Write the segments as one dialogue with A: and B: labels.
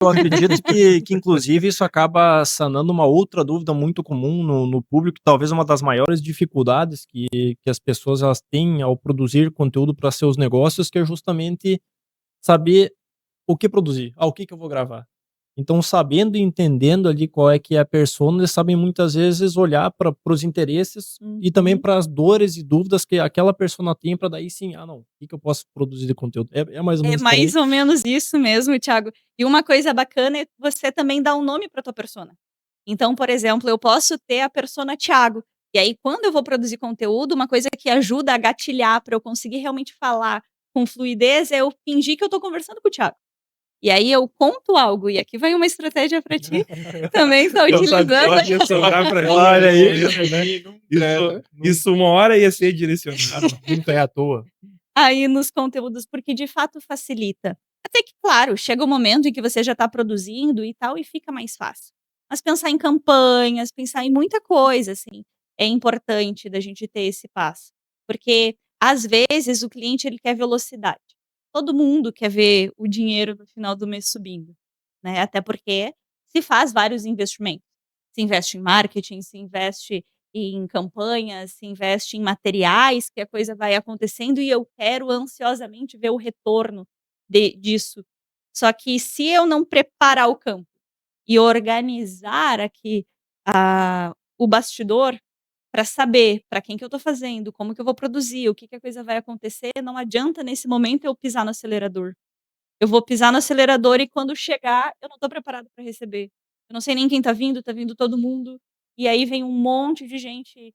A: Eu acredito que inclusive isso acaba sanando uma outra dúvida muito comum no público, talvez uma das maiores dificuldades que as pessoas elas têm ao produzir conteúdo para seus negócios, que é justamente saber o que produzir. O que que eu vou gravar? Então, sabendo e entendendo ali qual é que é a persona, eles sabem muitas vezes olhar para os interesses e também
B: Uhum.
A: para as dores e dúvidas que aquela persona tem para daí sim, não, o que que eu posso produzir de conteúdo? É mais ou
B: É
A: menos por
B: mais
A: aí?
B: ou menos isso mesmo, Thiago. E uma coisa bacana é você também dar um nome para tua persona. Então, por exemplo, eu posso ter a persona Thiago, e aí quando eu vou produzir conteúdo, uma coisa que ajuda a gatilhar para eu conseguir realmente falar com fluidez é eu fingir que eu tô conversando com o Thiago. E aí eu conto algo, e aqui vai uma estratégia para ti, também tá
C: Eu
B: utilizando
C: sabia que ia sobrar pra mim.
A: Olha aí.
C: Isso uma hora ia ser direcionado. Nunca é à toa.
B: aí nos conteúdos, porque de fato facilita. Até que, claro, chega o momento em que você já está produzindo e tal, e fica mais fácil. Mas pensar em campanhas, pensar em muita coisa, assim, é importante da gente ter esse passo. Porque, às vezes, o cliente ele quer velocidade. Todo mundo quer ver o dinheiro no final do mês subindo, né? Até porque se faz vários investimentos. Se investe em marketing, se investe em campanhas, se investe em materiais, que a coisa vai acontecendo e eu quero ansiosamente ver o retorno disso. Só que se eu não preparar o campo e organizar aqui o bastidor para saber para quem que eu estou fazendo, como que eu vou produzir, o que, que a coisa vai acontecer, não adianta nesse momento eu pisar no acelerador. Eu vou pisar no acelerador e quando chegar, eu não estou preparado para receber. Eu não sei nem quem tá vindo todo mundo. E aí vem um monte de gente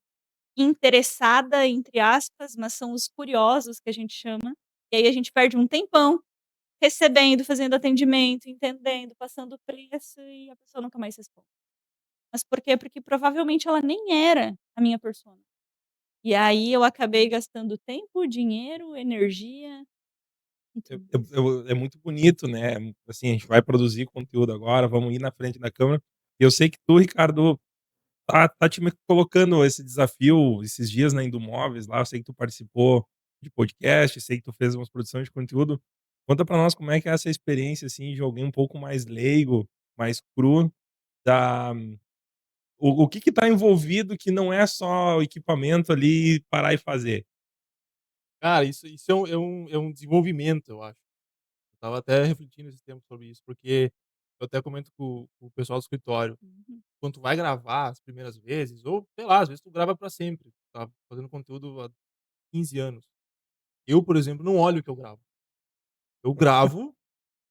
B: interessada, entre aspas, mas são os curiosos que a gente chama. E aí a gente perde um tempão recebendo, fazendo atendimento, entendendo, passando preço e a pessoa nunca mais responde. Mas por quê? Porque provavelmente ela nem era a minha persona. E aí eu acabei gastando tempo, dinheiro, energia e tudo mais.
C: É muito bonito, né? Assim, a gente vai produzir conteúdo agora, vamos ir na frente da câmera. E eu sei que tu, Ricardo, tá te colocando esse desafio esses dias na Indomóveis lá. Eu sei que tu participou de podcast, sei que tu fez umas produções de conteúdo. Conta pra nós como é que é essa experiência, assim, de alguém um pouco mais leigo, mais cru, da o que que tá envolvido que não é só o equipamento ali, parar e fazer?
D: Cara, isso é um desenvolvimento, eu acho. Eu estava até refletindo esse tempo sobre isso, porque eu até comento com o pessoal do escritório,
B: Uhum.
D: quando tu vai gravar as primeiras vezes, ou sei lá, às vezes tu grava pra sempre, tá fazendo conteúdo há 15 anos. Eu, por exemplo, não olho o que eu gravo. Eu gravo,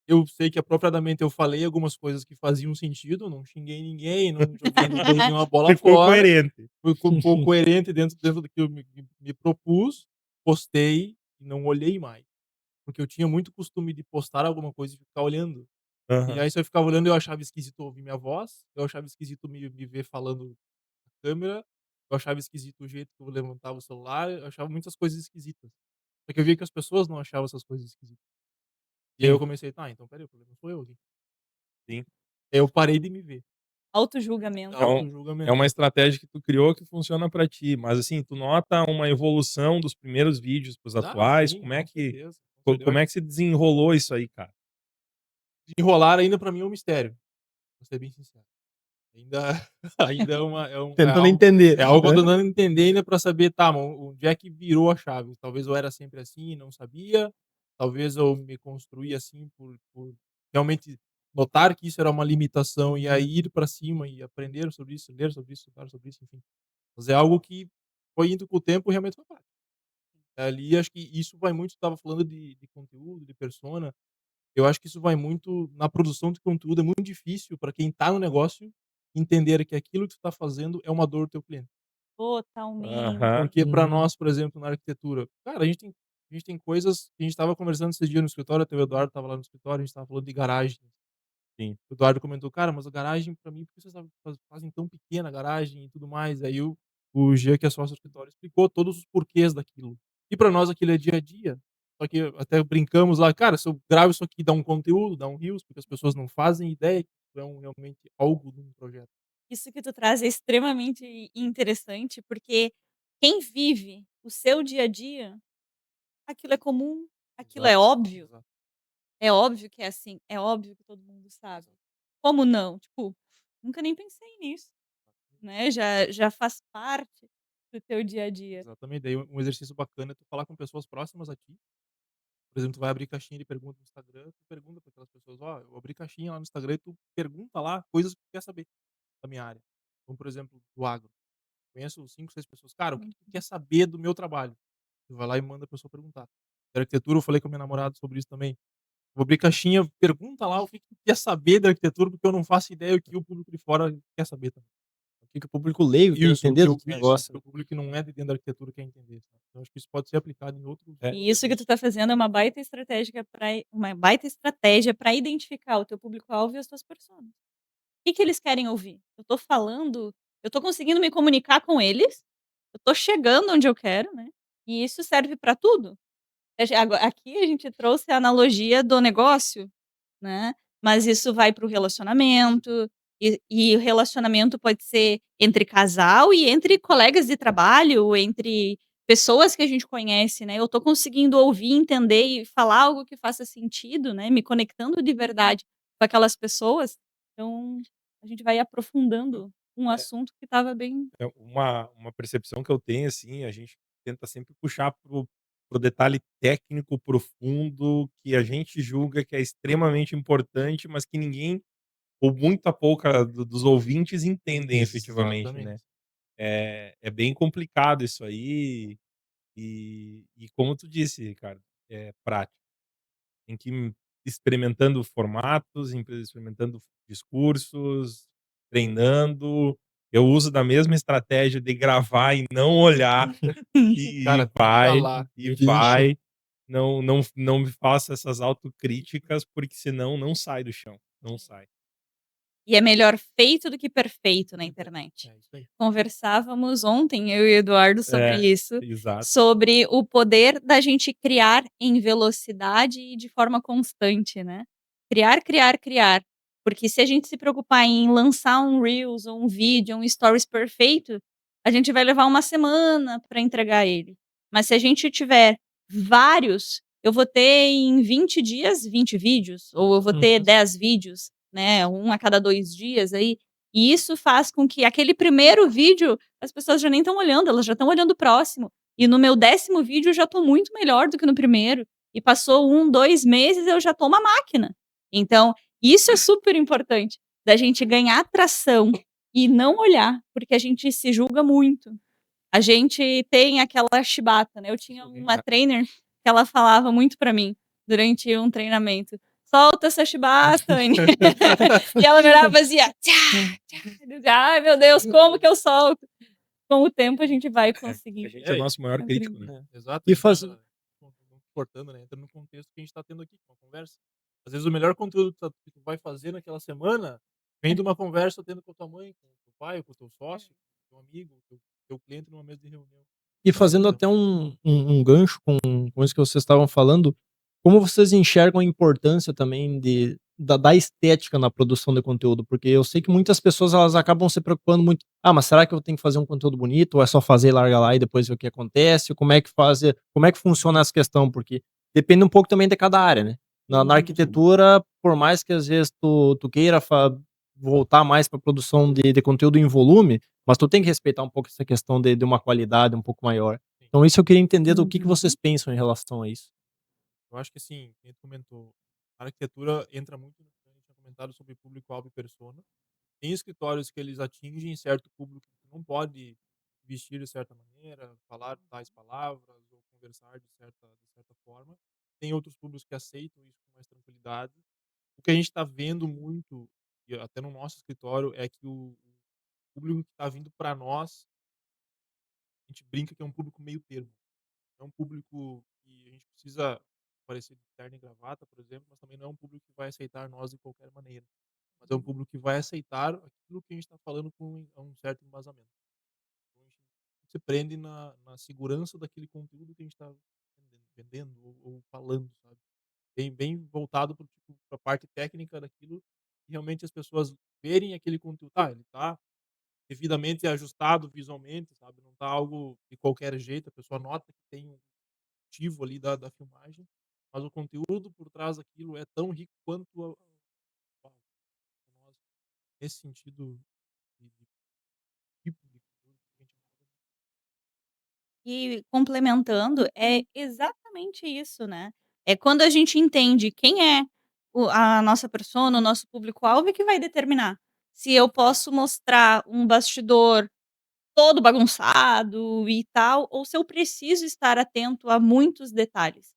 D: eu sei que apropriadamente eu falei algumas coisas que faziam sentido, não xinguei ninguém, não joguei não dei nenhuma bola
C: Ficou
D: fora,
C: coerente.
D: fui um pouco coerente dentro do que eu me propus, postei e não olhei mais. Porque eu tinha muito costume de postar alguma coisa e ficar olhando. E
C: Aham.
D: aí se eu ficava olhando eu achava esquisito ouvir minha voz, eu achava esquisito me ver falando na câmera, eu achava esquisito o jeito que eu levantava o celular, eu achava muitas coisas esquisitas. Só que eu via que as pessoas não achavam essas coisas esquisitas. E aí eu
C: Sim,
D: comecei: "Tá, então espera aí, o problema sou eu aqui".
C: sim.
D: Aí eu parei de me ver.
B: Autojulgamento.
C: Então, é
D: Autojulgamento.
C: uma estratégia que tu criou que funciona pra ti, mas, assim, tu nota uma evolução dos primeiros vídeos para os
D: Ah,
C: atuais?
D: sim,
C: Como é
D: com
C: que
D: certeza, com
C: co
D: certeza. Eu
C: como
D: acho
C: é
D: que
C: que se desenrolou isso aí, cara?
D: desenrolar ainda pra mim é um mistério, pra ser bem sincero. Ainda ainda é
A: Tentando
D: algo
A: entender,
D: é algo que eu
A: né.
D: tô tentando entender ainda pra saber, tá, onde é que virou a chave. Talvez eu era sempre assim e não sabia, talvez eu me construí assim por realmente notar que isso era uma limitação e aí ir pra cima e aprender sobre isso, ler sobre isso, estudar sobre isso, enfim. Mas é algo que foi indo com o tempo e realmente foi prático. Ali acho que isso vai muito, tu estava falando de conteúdo, de persona, eu acho que isso vai muito na produção de conteúdo, é muito difícil para quem tá no negócio entender que aquilo que tu tá fazendo é uma dor do teu cliente.
B: Totalmente.
C: Aham.
D: Porque para
A: Uhum.
D: nós, por exemplo, na arquitetura, cara, a gente tem coisas que a gente estava conversando esses dias no escritório, até o Eduardo estava lá no escritório, a gente estava falando de garagem.
C: Sim.
D: O Eduardo comentou: "Cara, mas a garagem para mim, por que vocês fazem tão pequena a garagem e tudo mais?" Aí o Jean, que é sócio do escritório, explicou todos os porquês daquilo. E para nós aquilo é dia a dia. Só que até brincamos lá: "Cara, se eu gravo isso aqui, dá um conteúdo, dá um reels", porque as pessoas não fazem ideia que isso é realmente algo de um projeto.
B: Isso que tu traz é extremamente interessante, porque quem vive o seu dia a dia, aquilo é comum, aquilo é
D: Exato,
B: óbvio.
D: exato.
B: É óbvio que é assim, é óbvio que todo mundo sabe. Como não? Tipo, nunca nem pensei nisso, né, já faz parte do teu dia a dia.
D: Exatamente, daí um exercício bacana é tu falar com pessoas próximas a ti. Por exemplo, tu vai abrir caixinha de perguntas no Instagram, tu pergunta para aquelas pessoas: "Ó, eu abri caixinha lá no Instagram", e tu pergunta lá coisas que tu quer saber da minha área. Como, por exemplo, do agro. Conheço 5, 6 pessoas: "Cara, o que que tu
B: Uhum.
D: quer saber do meu trabalho?". Tu vai lá e manda a pessoa perguntar. Da arquitetura eu falei com a minha namorada sobre isso também. Vou abrir caixinha, pergunta lá o que que tu quer saber da arquitetura, porque eu não faço ideia o que o público de fora quer saber também.
A: O que que o público leigo quer
D: Isso, o
A: entender
D: que
A: do
D: o
A: teu
D: isso, o
A: negócio,
D: que
A: né?
D: o público que não é de dentro da arquitetura quer entender, sabe. Então acho que isso pode ser aplicado em outros
C: É.
B: E isso que tu
D: serviços.
B: tá fazendo é uma baita estratégia para identificar o teu público-alvo e as tuas personas. Que eles querem ouvir? Eu tô conseguindo me comunicar com eles, eu tô chegando onde eu quero, né, e isso serve para tudo. Aqui a gente trouxe a analogia do negócio, né, mas isso vai para o relacionamento, e o relacionamento pode ser entre casal e entre colegas de trabalho, entre pessoas que a gente conhece, né. Eu tô conseguindo ouvir, entender e falar algo que faça sentido, né, me conectando de verdade com aquelas pessoas, então a gente vai aprofundando um
C: É.
B: assunto que estava bem.
C: É uma percepção que eu tenho, assim, a gente tenta sempre puxar pro detalhe técnico profundo, que a gente julga que é extremamente importante, mas que ninguém, ou muito a pouca dos ouvintes entendem efetivamente, né.
D: Exatamente.
C: É bem complicado isso aí, e como tu disse, Ricardo, é prático. Tem que ir experimentando formatos, experimentando discursos, treinando. Eu uso da mesma estratégia de gravar e não olhar, e
D: Cara, tem que
C: vai,
D: falar,
C: e
D: tem que falar.
C: vai. Não me faço essas autocríticas, porque senão não sai do chão, não sai.
B: E é melhor feito do que perfeito na internet.
D: É isso aí.
B: Conversávamos ontem, eu e o Eduardo, sobre
C: É,
B: isso,
C: exato.
B: sobre o poder da gente criar em velocidade e de forma constante, né. Criar, criar, criar. Porque se a gente se preocupar em lançar um reels ou um vídeo, um stories perfeito, a gente vai levar uma semana para entregar ele. Mas se a gente tiver vários, eu vou ter em 20 dias 20 vídeos, ou eu vou ter
A: Uhum.
B: 10 vídeos, né, um a cada 2 dias aí, e isso faz com que aquele primeiro vídeo as pessoas já nem estão olhando, elas já estão olhando o próximo. E no meu 10º vídeo eu já estou muito melhor do que no primeiro. E passou 1, 2 meses eu já estou uma máquina. Então, isso é super importante, da gente ganhar atração e não olhar, porque a gente se julga muito. A gente tem aquela chibata, né, eu tinha uma trainer que ela falava muito pra mim, durante um treinamento: "Solta essa chibata, Anne". E ela me olhava e fazia: "Tchá, tchá". Eu dizia: "Ai meu Deus, como que eu solto?". Com o tempo a gente vai
C: É, a
B: conseguir
C: gente é o nosso maior crítico,
B: aprender.
C: né.
D: É, exato,
A: E faz
D: entra cortando, né, entra no contexto que a gente tá tendo aqui, uma conversa. Às vezes o melhor conteúdo que tu vai fazer naquela semana, vem de uma conversa tendo com a tua mãe, com o teu pai, com o teu sócio, com o teu amigo, teu cliente numa mesa de reunião.
A: E
D: Esse é o
A: fazendo
D: tempo.
A: até um gancho com isso que vocês estavam falando, como vocês enxergam a importância também da estética na produção de conteúdo? Porque eu sei que muitas pessoas elas acabam se preocupando muito: "Ah, mas será que eu tenho que fazer um conteúdo bonito ou é só fazer e larga lá e depois ver o que acontece?" Como é que funciona essa questão? Porque depende um pouco também de cada área, né. Na
B: Uhum.
A: arquitetura, por mais que às vezes tu queira voltar mais pra produção de conteúdo em volume, mas tu tem que respeitar um pouco essa questão de uma qualidade um pouco maior.
D: Sim.
A: Então isso eu queria entender do que
B: Uhum.
A: vocês pensam em relação a isso.
D: Eu acho que assim, quem tu comentou, a arquitetura entra muito no que a gente tinha comentado sobre público-alvo e persona. Tem escritórios que eles atingem certo público que não pode vestir de certa maneira, falar tais palavras ou conversar de certa forma. Tem outros públicos que aceitam isso com mais tranquilidade. O que a gente está vendo muito, e até no nosso escritório, é que o público que está vindo para nós, a gente brinca que é um público meio termo. É um público que a gente precisa parecer de terno e gravata, por exemplo, mas também não é um público que vai aceitar nós de qualquer maneira. Mas é um público que vai aceitar aquilo que a gente está falando com um certo embasamento. Então a gente se prende na segurança daquele conteúdo que a gente está vendendo ou falando, sabe? Bem voltado para a parte técnica daquilo, e realmente as pessoas verem aquele conteúdo. Ah, ele está devidamente ajustado visualmente, sabe? Não está algo de qualquer jeito, a pessoa nota que tem um motivo ali da filmagem, mas o conteúdo por trás daquilo é tão rico quanto nós, nesse sentido de tipo de conteúdo que a gente
B: E complementando, é exatamente isso, né? É quando a gente entende quem é a nossa persona, o nosso público-alvo, é que vai determinar se eu posso mostrar um bastidor todo bagunçado e tal, ou se eu preciso estar atento a muitos detalhes.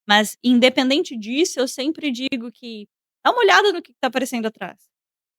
B: Mas, independente disso, eu sempre digo que dá uma olhada no que está aparecendo atrás,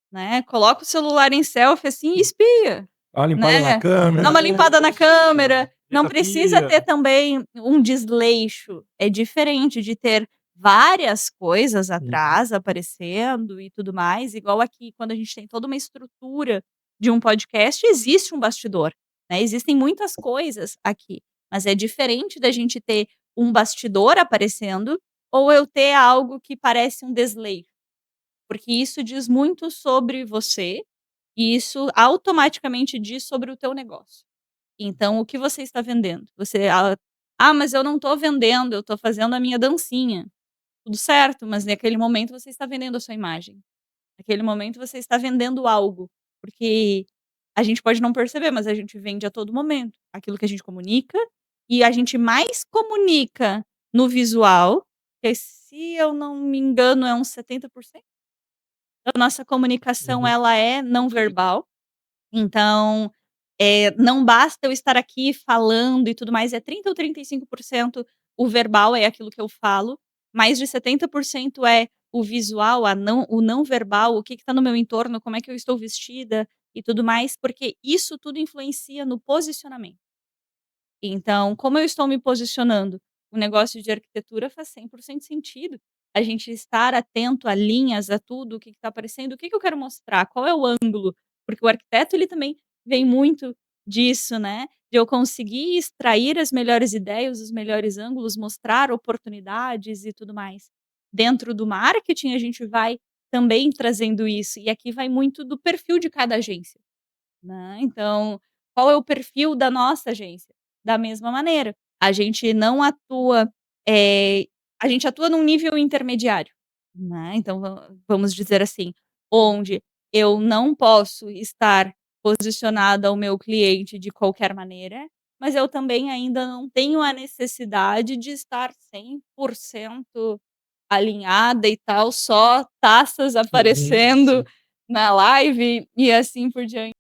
B: né? Coloca o celular em selfie assim e espia,
C: Dá uma limpada na
B: né? Dá
C: câmera.
B: uma limpada na câmera. Não precisa
D: terapia.
B: ter também um desleixo. É diferente de ter várias coisas atrás aparecendo e tudo mais. Igual aqui, quando a gente tem toda uma estrutura de um podcast, existe um bastidor, né? Existem muitas coisas aqui. Mas é diferente da gente ter um bastidor aparecendo ou eu ter algo que parece um desleixo. Porque isso diz muito sobre você e isso automaticamente diz sobre o teu negócio. Então, o que você está vendendo? Você, mas eu não estou vendendo, eu estou fazendo a minha dancinha. Tudo certo, mas naquele momento você está vendendo a sua imagem. Naquele momento você está vendendo algo. Porque a gente pode não perceber, mas a gente vende a todo momento aquilo que a gente comunica e a gente mais comunica no visual, que se eu não me engano é uns 70% da nossa comunicação,
C: Uhum.
B: ela é não verbal. Então, não basta eu estar aqui falando e tudo mais, é 30 ou 35% o verbal, é aquilo que eu falo, mais de 70% é o visual, o não verbal, o que está no meu entorno, como é que eu estou vestida e tudo mais, porque isso tudo influencia no posicionamento. Então, como eu estou me posicionando? O negócio de arquitetura faz 100% sentido. A gente estar atento a linhas, a tudo, o que está aparecendo, o que eu quero mostrar, qual é o ângulo, porque o arquiteto ele também vem muito disso, né? De eu conseguir extrair as melhores ideias, os melhores ângulos, mostrar oportunidades e tudo mais. Dentro do marketing, a gente vai também trazendo isso, e aqui vai muito do perfil de cada agência, né? Então, qual é o perfil da nossa agência? Da mesma maneira, a gente não atua, a gente atua num nível intermediário, né? Então, vamos dizer assim, onde eu não posso estar posicionada ao meu cliente de qualquer maneira, mas eu também ainda não tenho a necessidade de estar 100% alinhada e tal, só taças aparecendo
C: sim.
B: na live e assim por diante.